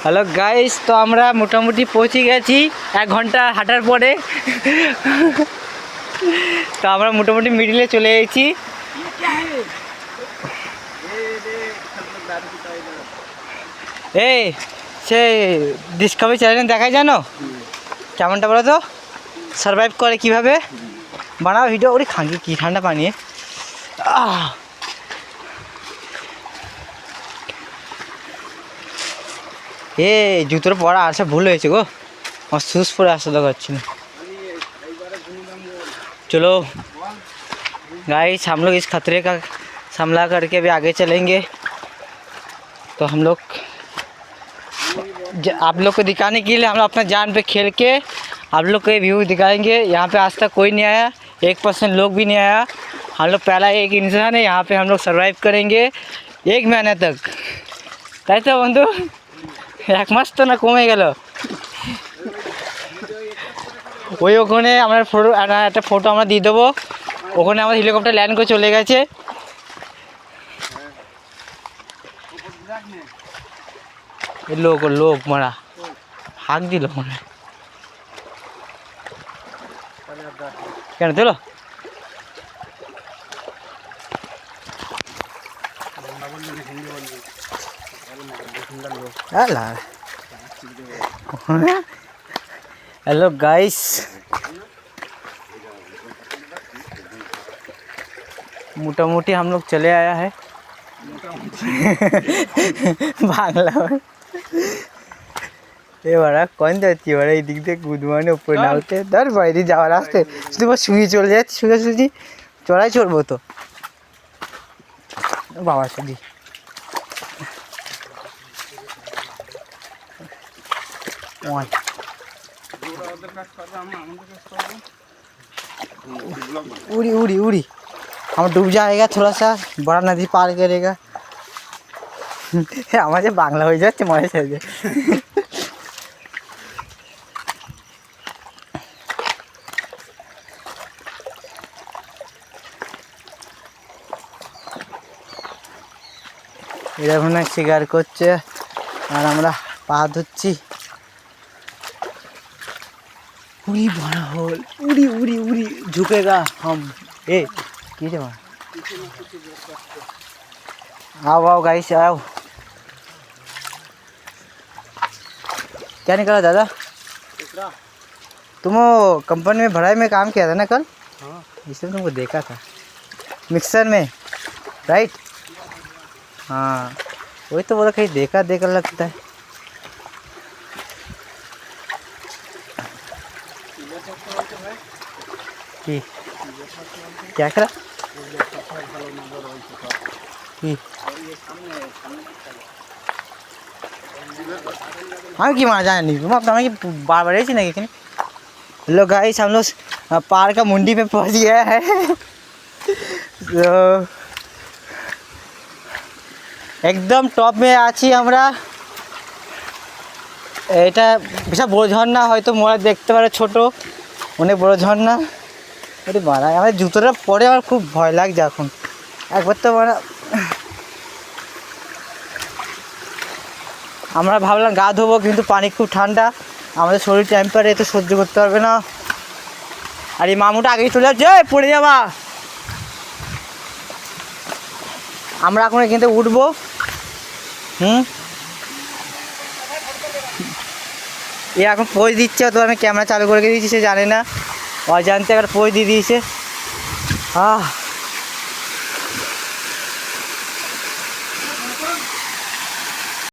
Hello guys, তো আমরা মোটামুটি পৌঁছে গেছি 1 ঘন্টা হাঁটার পরে। তো আমরা মোটামুটি মিডিলে চলে এসেছি। এই সে ডিসকভারি চ্যানেল দেখায়, জানো কেমনটা বলো তো, সারভাইভ করে কীভাবে বানাও ভিডিও। ওরে খাঙ্গি কী ঠান্ডা পানি। এ জুতোর পরা আসা ভুল হয়েছে गो, और शूज़ परे আসা দরকার ছিল। चलो गाइस, हम लोग इस खतरे का सामना करके अभी आगे चलेंगे। तो हम लोग आप लोग को दिखाने के लिए हम लोग अपना जान पे खेल के आप लोग को व्यू दिखाएंगे। यहाँ पे आज तक कोई नहीं आया, 1% लोग भी नहीं आया। हम लोग पहला एक इंसान है, यहाँ पे हम लोग सर्वाइव करेंगे 1 महीने तक। তাই তো বন্ধু, 1 মাস তো না কমে গেল। ওই ওখানে আমরা একটা ফটো আমরা দিয়ে দেবো। ওখানে আমার হেলিকপ্টার ল্যান্ড করে চলে গেছে। লোক মারা হাঁক দিল মনে কেন দিল। हेलो गाइस, मोटामोटी हम लोग चले आया है बांग्ला में। এবারে কোন যাচ্ছি, এবারে এই দিক দিয়ে গুদমানে উপরে না উঠতে ধর বাইরে যাওয়ার আসতে শুধু শুয়ে চলে যাচ্ছি, শুধু চড়াই চড়বো তো বাবা শুধু। उड़ी उड़ी उड़ी हम डूब जाएगा, थोड़ा सा बड़ा नदी पार करेगा। हमारे बांग्ला हो जाते मजे से। এরকম শিকার করছে আর আমরা পা ধুচ্ছি। उड़ी बड़ा होल, उड़ी उड़ी उड़ी झुकेगा हम। ए कीजिए वहाँ, आओ आओ गाइस आओ। क्या निकला दादा? तुम कंपनी में भराई में काम किया था ना कल? हाँ, इसलिए तुमको देखा था मिक्सर में, राइट? हाँ वही तो बोला, कहीं देखा लगता है। क्या करा हम कि मारा जाने नहीं, तुम अपना बार बार ऐसी नहीं। हेलो गाइस, हम लोग पहाड़ का मुंडी पे पहुंच गया है। तो एकदम टॉप में आছি আমরা। এটা বিশাল বড় ঝর্ণা, হয়তো মোরা দেখতে পারে ছোট, অনেক বড় ঝর্ণা। আরে মারা, আমার জুতোটা পরে আমার খুব ভয় লাগছে এখন। একবার তো মারা আমরা ভাবলাম গা ধোবো, কিন্তু পানি খুব ঠান্ডা, আমাদের শরীর টেম্পারেচার সহ্য করতে পারবে না। আর এই মামুটা আগেই চলে যাচ্ছে, পড়ে যাবা। আমরা এখন কিন্তু উঠবো। এ এখন পোজ দিচ্ছে, তো আমি ক্যামেরা চালু করে দিয়েছি, সে জানে না, অজান্তে একটা পোজ দিয়ে দিয়েছে।